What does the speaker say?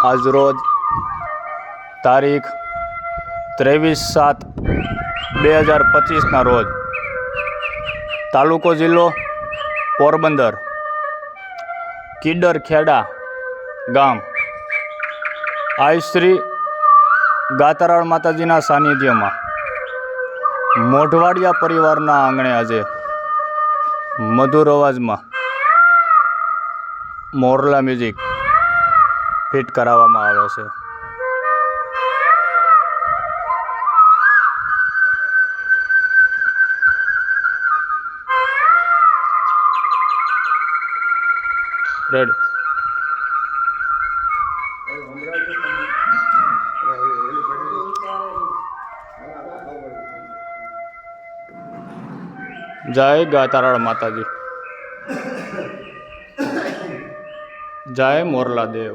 આજરોજ તારીખ 23/7/2025ના રોજ તાલુકો જિલ્લો પોરબંદર, કીડરખેડા ગામ આઈ શ્રી ગાતારાળ માતાજીના સાનિધ્યમાં મોઢવાડિયા પરિવારના આંગણે આજે મધુર અવાજમાં મોરલા મ્યુઝિક ફિટ કરાવવામાં આવે છે. રેડી. જય ગાતારાળ માતાજી, જય મોરલા દેવ.